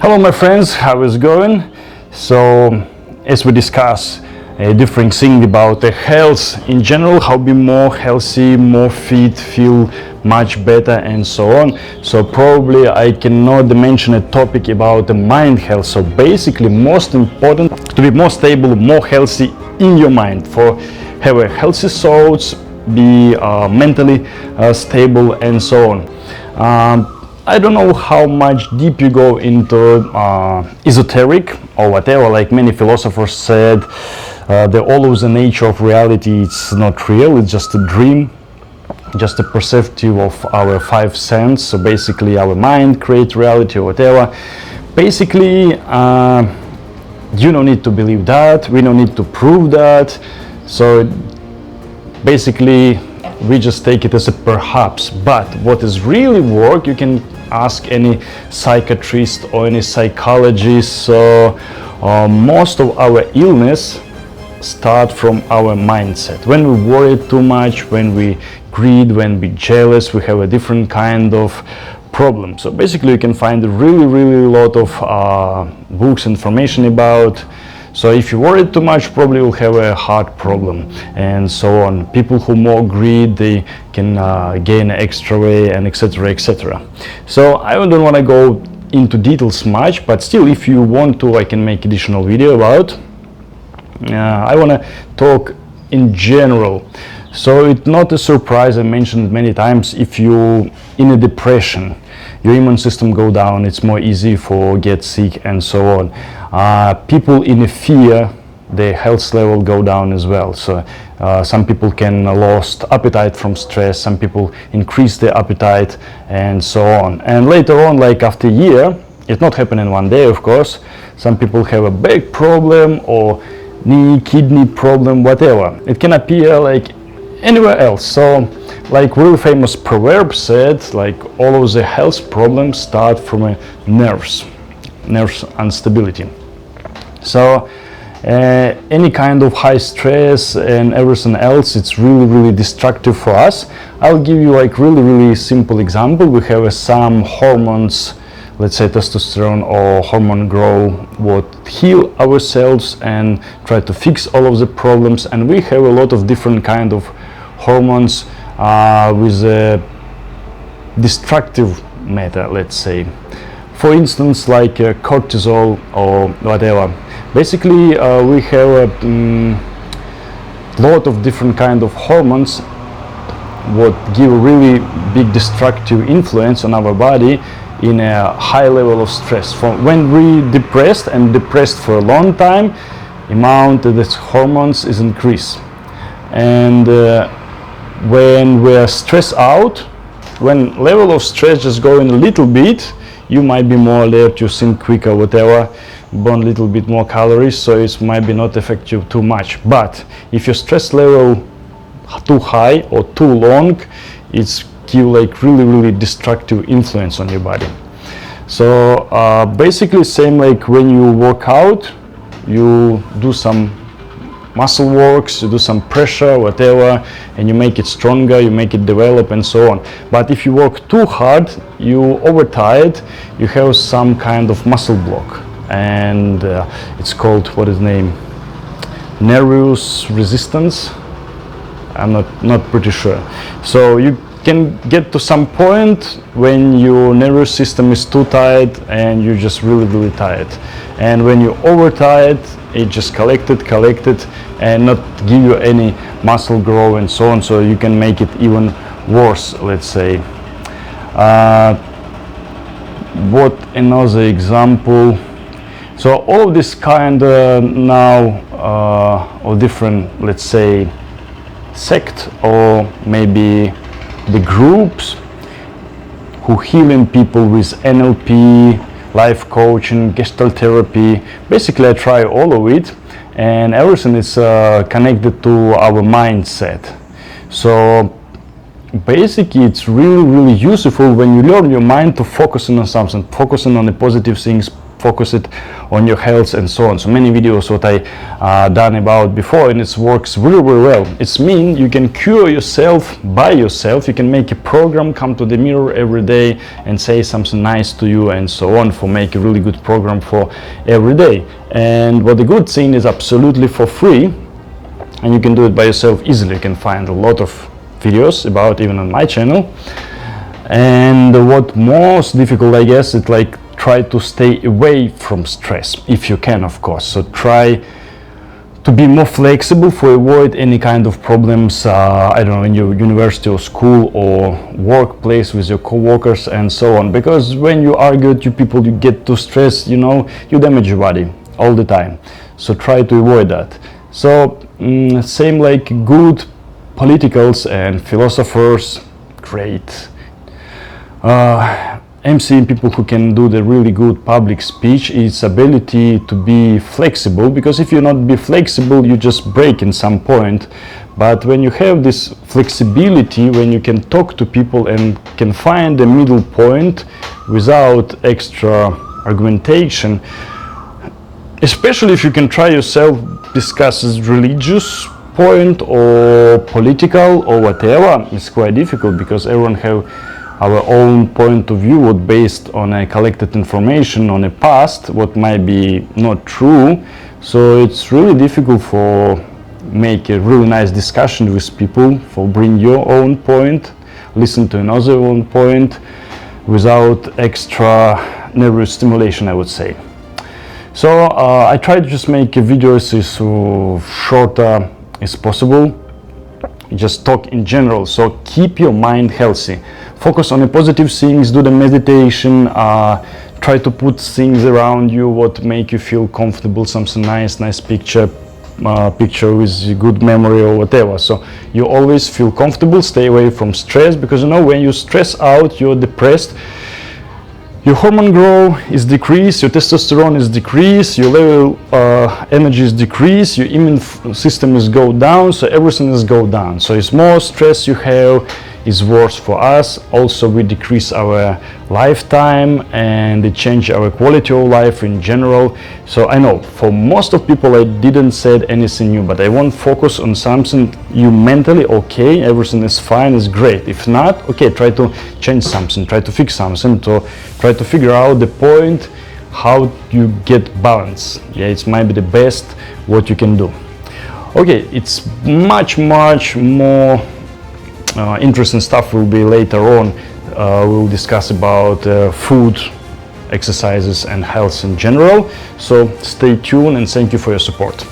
Hello my friends, how is it going? So as we discuss different things about the health in general, how be more healthy, more fit, feel much better and so on. So probably I cannot mention a topic about the mind health. So basically most important to be more stable, more healthy in your mind, for have a healthy thoughts, be mentally stable and so on. I don't know how much deep you go into esoteric or whatever, like many philosophers said, all of the nature of reality it's not real, it's just a dream, just a perceptive of our five senses. So basically our mind creates reality or whatever. Basically you don't need to believe that, we don't need to prove that. So basically we just take it as a perhaps, but what is really work, you can ask any psychiatrist or any psychologist. So most of our illness start from our mindset. When we worry too much, when we greed, when we jealous, we have a different kind of problem. So basically you can find really lot of books, information about. So if you worry too much, probably you'll have a heart problem and so on. People who more greed, they can gain extra weight and etc, etc. So I don't want to go into details much, but still if you want to, I can make additional video about. I want to talk in general. So it's not a surprise, I mentioned many times, if you in a depression, your immune system go down, it's more easy for get sick and so on. People in a fear, their health level go down as well. So some people can lost appetite from stress, some people increase their appetite and so on. And later on, like after a year, it's not happening one day of course, some people have a back problem or knee, kidney problem, whatever. It can appear like anywhere else. So like really famous proverb said, like all of the health problems start from nerves instability. So any kind of high stress and everything else, it's really destructive for us. I'll give you like really simple example. We have some hormones, let's say testosterone or hormone grow, what heal ourselves and try to fix all of the problems, and we have a lot of different kind of hormones with a destructive matter, let's say. For instance, like cortisol or whatever. Basically we have a lot of different kind of hormones what give a really big destructive influence on our body in a high level of stress. When we depressed for a long time, amount of these hormones is increased. And when we are stressed out, when level of stress just going a little bit, you might be more alert, you think quicker, whatever, burn a little bit more calories, so it might be not affect you too much. But if your stress level too high or too long, it's give like really destructive influence on your body. So basically same like when you work out, you do some muscle works, you do some pressure, whatever, and you make it stronger, you make it develop and so on. But if you work too hard, you overtired, you have some kind of muscle block, and it's called, what is the name, nervous resistance. I'm not pretty sure. So you can get to some point when your nervous system is too tight and you're just really tired. And when you're overtired, it just collected and not give you any muscle growth and so on, so you can make it even worse, let's say. What another example? So all this kind now of different, let's say, sect or maybe the groups who healing people with NLP, life coaching, gestalt therapy. Basically I try all of it, and everything is connected to our mindset. So basically it's really useful when you learn your mind to focusing on something, focusing on the positive things, focus it on your health and so on. So many videos what I done about before, and it works really, really well. It's mean you can cure yourself by yourself. You can make a program, come to the mirror every day and say something nice to you and so on, for make a really good program for every day. And what the good thing is, absolutely for free, and you can do it by yourself easily. You can find a lot of videos about, even on my channel. And what most difficult, I guess, it's like try to stay away from stress if you can, of course. So try to be more flexible for avoid any kind of problems, I don't know, in your university or school or workplace with your co-workers and so on. Because when you argue with you people, you get too stressed, you know, you damage your body all the time. So try to avoid that. So same like good politicals and philosophers, great. I'm seeing people who can do the really good public speech is ability to be flexible, because if you not be flexible, you just break in some point. But when you have this flexibility, when you can talk to people and can find a middle point without extra argumentation, especially if you can try yourself discuss religious point or political or whatever, it's quite difficult, because everyone have our own point of view, what based on a collected information on a past, what might be not true. So it's really difficult for make a really nice discussion with people, for bring your own point, listen to another own point without extra nervous stimulation, I would say. So I try to just make videos as shorter as possible, just talk in general. So keep your mind healthy, focus on the positive things, do the meditation, try to put things around you what make you feel comfortable, something nice picture with good memory or whatever. So you always feel comfortable, stay away from stress, because you know, when you stress out, you're depressed, your hormone growth is decreased, your testosterone is decreased, your level energy is decreased, your immune system is go down, so everything is go down. So it's more stress you have, is worse for us. Also, we decrease our lifetime and it change our quality of life in general. So I know for most of people I didn't say anything new, but I want to focus on something you mentally okay, everything is fine, is great. If not, okay, try to change something, try to fix something, to try to figure out the point how you get balance. Yeah, it's might be the best what you can do. Okay, it's much more interesting stuff will be later on. We'll discuss about food, exercises and health in general. So stay tuned and thank you for your support.